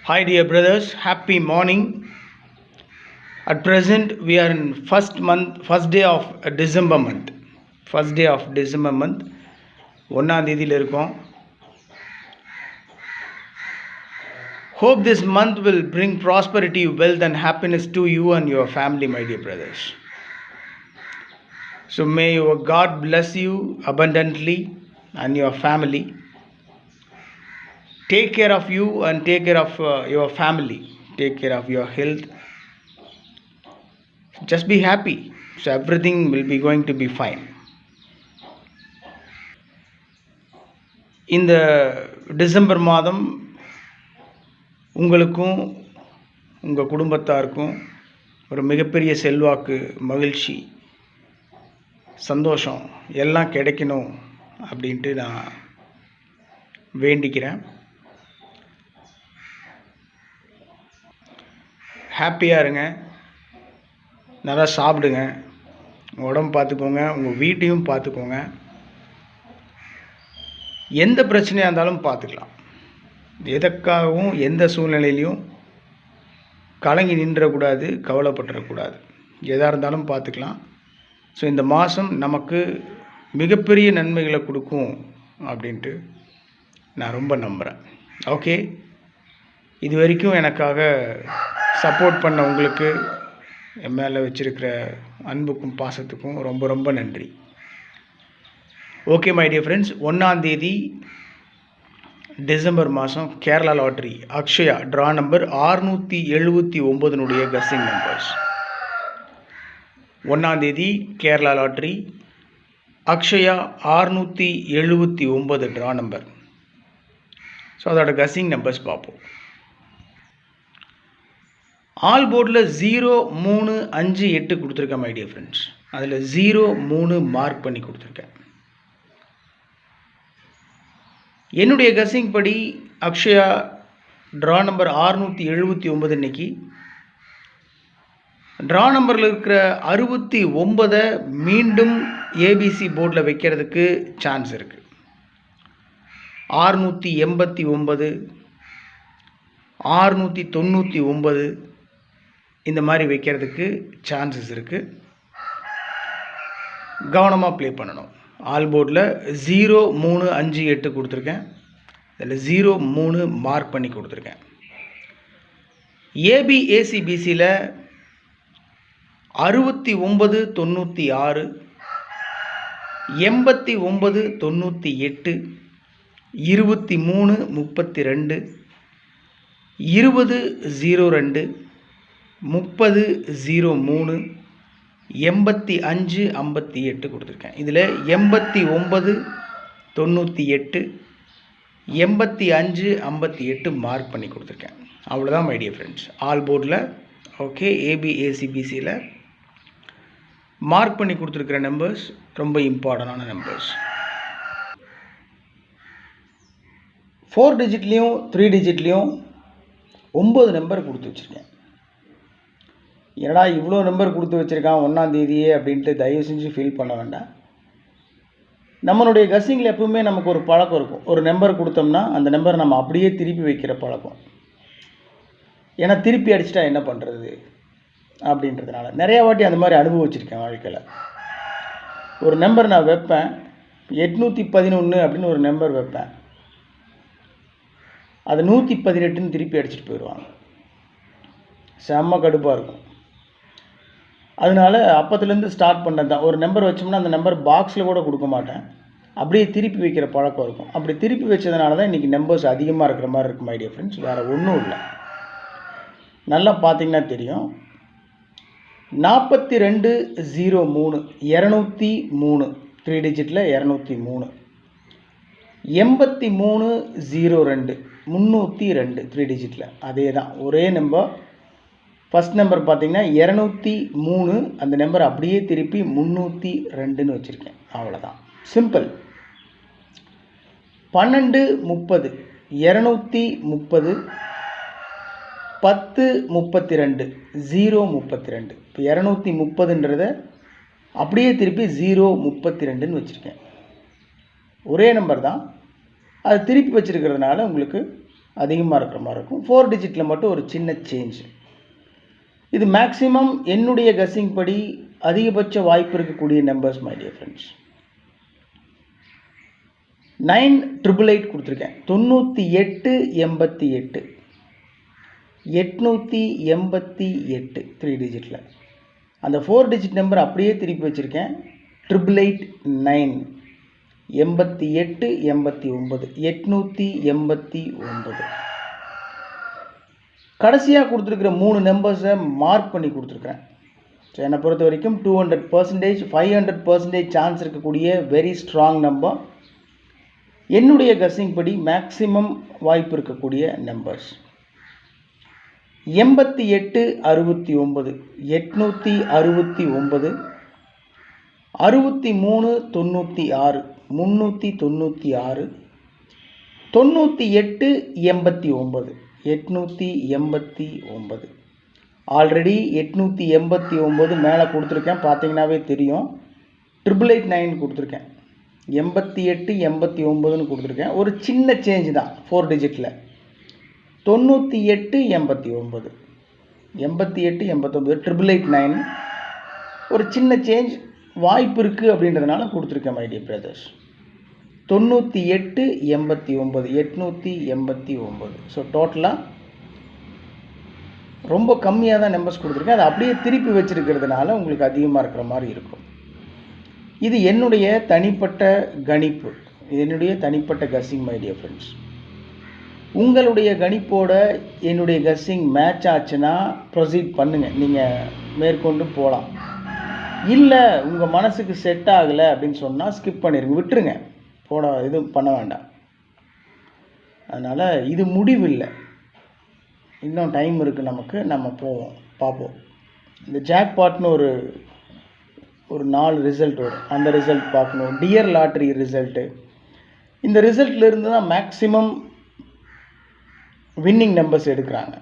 Hi dear brothers, happy morning. At present we are in first day of December month. First day of December month. ஒன்றாம் தேதியில் இருக்கோம். Hope this month will bring prosperity, wealth and happiness to you and your family, my dear brothers. So may your God bless you abundantly and your family. Take care of you and take care of your family. Take care of your health. Just be happy. So everything will be going to be fine. இந்த December மாதம் உங்களுக்கும் உங்கள் குடும்பத்தாருக்கும் ஒரு மிகப்பெரிய செல்வாக்கு, மகிழ்ச்சி, சந்தோஷம் எல்லாம் கிடைக்கணும் அப்படின்ட்டு நான் வேண்டிக்கிறேன். ஹாப்பியாக இருங்க, நல்லா சாப்பிடுங்க, உடம்பு பார்த்துக்கோங்க, உங்கள் வீட்டையும் பார்த்துக்கோங்க. எந்த பிரச்சனையாக இருந்தாலும் பார்த்துக்கலாம். எதற்காகவும் எந்த சூழ்நிலையிலையும் கலங்கி நின்றக்கூடாது, கவலைப்பட்டுறக்கூடாது. எதாக இருந்தாலும் பார்த்துக்கலாம். ஸோ இந்த மாதம் நமக்கு மிகப்பெரிய நன்மைகளை கொடுக்கும் அப்படின்ட்டு நான் ரொம்ப நம்புகிறேன். ஓகே, இது வரைக்கும் எனக்காக சப்போர்ட் பண்ண உங்களுக்கு, என் மேலே வச்சுருக்கிற அன்புக்கும் பாசத்துக்கும் ரொம்ப ரொம்ப நன்றி. ஓகே மை டியர் ஃப்ரெண்ட்ஸ், 1ஆம் தேதி டிசம்பர் மாதம் Kerala lottery Akshaya draw number 679 guessing numbers. 1ஆம் தேதி Kerala lottery Akshaya 679 draw number. So அதோட கஸ்ஸிங் நம்பர்ஸ் பார்ப்போம். ஆல் போர்டில் 0, 3, 5, 8 கொடுத்துருக்கேன் மை டியர் ஃப்ரெண்ட்ஸ். அதில் 0, 3 மார்க் பண்ணி கொடுத்துருக்கேன். என்னுடைய கஸ்ஸிங் படி அக்ஷயா ட்ரா நம்பர் 679 இன்னைக்கு ட்ரா நம்பரில் இருக்கிற 69 மீண்டும் ஏபிசி போர்டில் வைக்கிறதுக்கு சான்ஸ் இருக்குது. 689, 699 இந்த மாதிரி வைக்கிறதுக்கு சான்சஸ் இருக்குது. கவனமாக ப்ளே பண்ணணும். ஆல் போர்டில் 0, 3, 5, 8 கொடுத்துருக்கேன். இதில் 0, 3 மார்க் பண்ணி கொடுத்துருக்கேன். ஏபிஏசிபிசியில் 69, 96, 89, 98, 23, 32, 20, 02, 30, 03, 85, 58 கொடுத்துருக்கேன். இதில் 89, 98, 85, 58 மார்க் பண்ணி கொடுத்துருக்கேன். அவ்வளோதான் மை டியர் ஃப்ரெண்ட்ஸ். ஆல் போர்டில் ஓகே, ஏபிஏசிபிசியில் மார்க் பண்ணி கொடுத்துருக்கிற நம்பர்ஸ் ரொம்ப இம்பார்ட்டண்டான நம்பர்ஸ். 4 டிஜிட்லேயும் 3 டிஜிட்லேயும் 9 நம்பர் கொடுத்து வச்சுருக்கேன். என்னடா இவ்வளோ நம்பர் கொடுத்து வச்சுருக்கான் 1ஆம் தேதியே அப்படின்ட்டு தயவு செஞ்சு ஃபீல் பண்ண வேண்டாம். நம்மளுடைய கஸ்ஸிங்கில் எப்பவுமே நமக்கு ஒரு பழக்கம் இருக்கும். ஒரு நம்பர் கொடுத்தோம்னா அந்த நம்பரை நம்ம அப்படியே திருப்பி வைக்கிற பழக்கம். ஏன்னா திருப்பி அடிச்சிட்டா என்ன பண்ணுறது அப்படின்றதுனால நிறையா வாட்டி அந்த மாதிரி அனுபவிச்சிருக்கேன் வாழ்க்கையில். ஒரு நம்பர் நான் வைப்பேன், 811 அப்படின்னு ஒரு நம்பர் வைப்பேன், அது 118ன்னு திருப்பி அடிச்சுட்டு போயிடுவாங்க. செம்ம கடுப்பாக இருக்கும். அதனால அப்பத்துலேருந்து ஸ்டார்ட் பண்ணது தான். ஒரு நம்பர் வச்சோம்னா அந்த நம்பர் பாக்ஸில் கூட கொடுக்க மாட்டேன், அப்படியே திருப்பி வைக்கிற பழக்கம் இருக்கும். அப்படி திருப்பி வச்சதுனால தான் இன்றைக்கி நம்பர்ஸ் அதிகமாக இருக்கிற மாதிரி இருக்குது மை டியர் ஃப்ரெண்ட்ஸ். வேறு ஒன்றும் இல்லை. நல்லா பார்த்தீங்கன்னா தெரியும். 4203 203 3 டிஜிட்டில் 203, 8302 302 3 டிஜிட்டில் அதே தான், ஒரே நம்பர். ஃபஸ்ட் நம்பர் பார்த்தீங்கன்னா 203, அந்த நம்பர் அப்படியே திருப்பி 302ன்னு வச்சுருக்கேன். அவ்வளோதான், சிம்பிள். 1230 230 1032 032. இப்போ 230ன்றதை அப்படியே திருப்பி 032ன்னு வச்சுருக்கேன். ஒரே நம்பர் தான், அது திருப்பி வச்சுருக்கிறதுனால உங்களுக்கு அதிகமாக இருக்கிற மாதிரி இருக்கும். 4 டிஜிட்டில் மட்டும் ஒரு சின்ன சேஞ்ச். இது மேக்ஸிமம் என்னுடைய கெஸ்ஸிங் படி அதிகபட்ச வாய்ப்பு இருக்கக்கூடிய நம்பர்ஸ் மை டியர் ஃப்ரெண்ட்ஸ். 9888 கொடுத்துருக்கேன். 9888 888 3 டிஜிட்டில். அந்த 4 டிஜிட் நம்பர் அப்படியே திருப்பி வச்சுருக்கேன். 8889 88 89 889. கடைசியாக கொடுத்துருக்கிற 3 நம்பர்ஸை மார்க் பண்ணி கொடுத்துருக்குறேன். ஸோ என்னை பொறுத்த வரைக்கும் 200%, 500% சான்ஸ் இருக்கக்கூடிய வெரி ஸ்ட்ராங் நம்பர். என்னுடைய கெஸ்ஸிங் படி மேக்ஸிமம் வாய்ப்பு இருக்கக்கூடிய நம்பர்ஸ் 88 69 869 63 96 396 98 89 889. ஆல்ரெடி 889 மேலே கொடுத்துருக்கேன், பார்த்தீங்கன்னாவே தெரியும். 8889 கொடுத்துருக்கேன். 88 89ன்னு கொடுத்துருக்கேன். ஒரு சின்ன சேஞ்ச் தான் 4 டிஜிட்டில். 98 89 88 89 889 ஒரு சின்ன சேஞ்ச் வாய்ப்பு இருக்குது அப்படின்றதுனால கொடுத்துருக்கேன் மை டியர் பிரதர்ஸ். 98 89 889. ஸோ டோட்டலாக ரொம்ப கம்மியாக தான் நம்பர்ஸ் கொடுத்துருக்கேன். அதை அப்படியே திருப்பி வச்சுருக்கிறதுனால உங்களுக்கு அதிகமாக இருக்கிற மாதிரி இருக்கும். இது என்னுடைய தனிப்பட்ட கணிப்பு, என்னுடைய தனிப்பட்ட கெஸ்ஸிங் மை டியர் ஃப்ரெண்ட்ஸ். உங்களுடைய கணிப்போட என்னுடைய கெஸ்ஸிங் மேட்ச் ஆச்சுன்னா ப்ரொசீட் பண்ணுங்கள், நீங்கள் மேற்கொண்டு போகலாம். இல்லை உங்கள் மனசுக்கு செட் ஆகலை அப்படின்னு சொன்னால் ஸ்கிப் பண்ணிடுங்க, விட்டுருங்க, இது பண்ண வேண்டாம். அதனால் இது முடிவில்லை, இன்னும் டைம் இருக்குது நமக்கு, நம்ம போவோம் பார்ப்போம். இந்த ஜாக்பாட்னு ஒரு 4 ரிசல்ட் வரும், அந்த ரிசல்ட் பார்க்கணும். டியர் லாட்ரி ரிசல்ட்டு, இந்த ரிசல்ட்டில் இருந்து தான் மேக்ஸிமம் வின்னிங் நம்பர்ஸ் எடுக்கிறாங்க.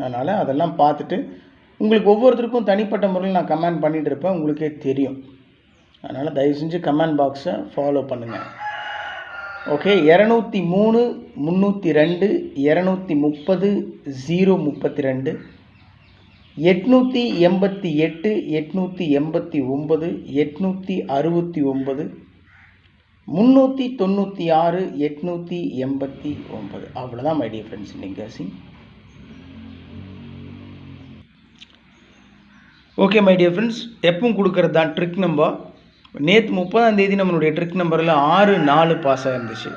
அதனால் அதெல்லாம் பார்த்துட்டு உங்களுக்கு ஒவ்வொருத்தருக்கும் தனிப்பட்ட முறையில் நான் கமெண்ட் பண்ணிகிட்டு இருப்பேன், உங்களுக்கே தெரியும். அதனால் தயவு செஞ்சு கமெண்ட் பாக்ஸை ஃபாலோ பண்ணுங்கள். ஓகே, 203 302 230 032 888 889 869 396 889. அவ்வளோதான் மை டியர் ஃப்ரெண்ட்ஸ் இன்னைக்கு guessing. Okay my dear friends, எப்பவும் கொடுக்கறது தான் ட்ரிக் நம்பர். நேற்று 30ஆம் தேதி நம்மளுடைய ட்ரிக் நம்பரில் 6 4 பாஸ் ஆகிருந்துச்சு.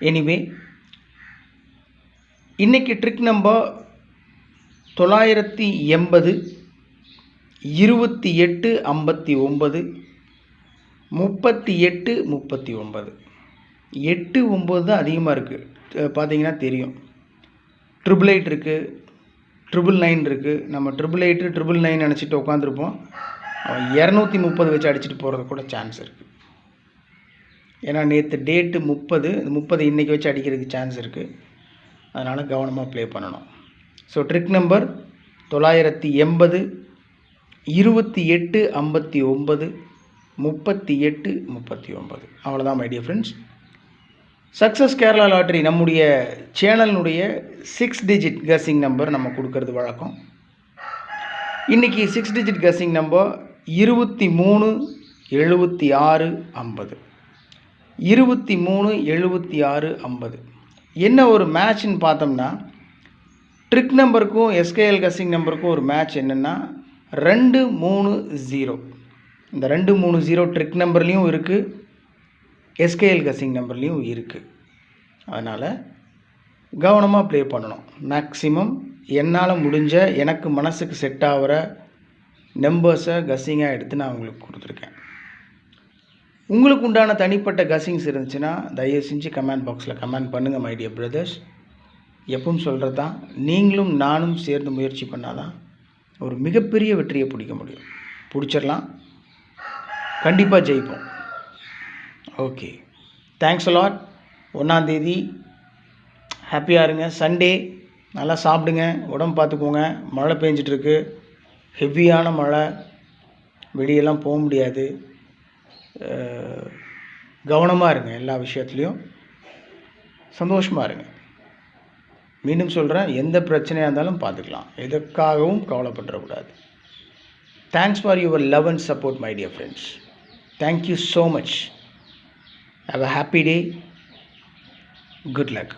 எனிவே இன்றைக்கி ட்ரிக் நம்பர் 980 28 59 38 39. 8 9 தான் அதிகமாக இருக்குது, பார்த்தீங்கன்னா தெரியும். 888 இருக்குது, 999 இருக்குது. நம்ம 888 999 நினச்சிட்டு உட்காந்துருப்போம், அவன் 230 வச்சு அடிச்சுட்டு போகிறது கூட சான்ஸ் இருக்குது. ஏன்னா நேற்று டேட்டு 30 இன்றைக்கி வச்சு அடிக்கிறதுக்கு சான்ஸ் இருக்குது. அதனால் கவனமாக ப்ளே பண்ணணும். So trick number 980 28 59 38 39. அவ்வளோதான் my dear friends. Success Kerala lottery நம்முடைய சேனலினுடைய 6 டிஜிட் கெஸ்ஸிங் நம்பர் நம்ம கொடுக்கறது வழக்கம். இன்றைக்கி 6 டிஜிட் கெஸ்ஸிங் நம்பர் 23 76 50 23 76 50. என்ன ஒரு மேட்ச்னு பார்த்தோம்னா, ட்ரிக் நம்பருக்கும் எஸ்கேஎல் கெஸ்ஸிங் நம்பருக்கும் ஒரு மேட்ச் என்னென்னா 230. இந்த 230 ட்ரிக் நம்பர்லேயும் இருக்குது, எஸ்கேஎல் கெஸ்ஸிங் நம்பர்லேயும் இருக்குது. அதனால் கவனமாக ப்ளே பண்ணணும். மேக்ஸிமம் என்னால் முடிஞ்ச எனக்கு மனசுக்கு செட் ஆகிற நம்பர்ஸை கெஸ்ஸிங்காக எடுத்து நான் உங்களுக்கு கொடுத்துருக்கேன். உங்களுக்கு உண்டான தனிப்பட்ட கெஸ்ஸிங்ஸ் இருந்துச்சுன்னா தயவு செஞ்சு கமெண்ட் பாக்ஸில் கமெண்ட் பண்ணுங்கள் மை டியர் பிரதர்ஸ். எப்பவும் சொல்கிறது தான், நீங்களும் நானும் சேர்ந்து முயற்சி பண்ணால் தான் ஒரு மிகப்பெரிய வெற்றியை பிடிக்க முடியும். பிடிச்சிடலாம், கண்டிப்பாக ஜெயிப்போம். Okay, thanks a lot. 1ஆம் தேதி ஹாப்பியாக இருங்க. சண்டே நல்லா சாப்பிடுங்க, உடம்பு பார்த்துக்கோங்க. மழை பெஞ்சிட்ருக்கு, ஹெவியான மழை, வெளியெல்லாம் போக முடியாது. கவனமாக இருங்க எல்லா விஷயத்துலையும். சந்தோஷமாக இருங்க. மீண்டும் சொல்கிறேன், எந்த பிரச்சனையாக இருந்தாலும் பார்த்துக்கலாம். எதுக்காகவும் கவலைப்பட்டுறக்கூடாது. Thanks for your love and support my dear friends. Thank you so much. Have a happy day. Good luck.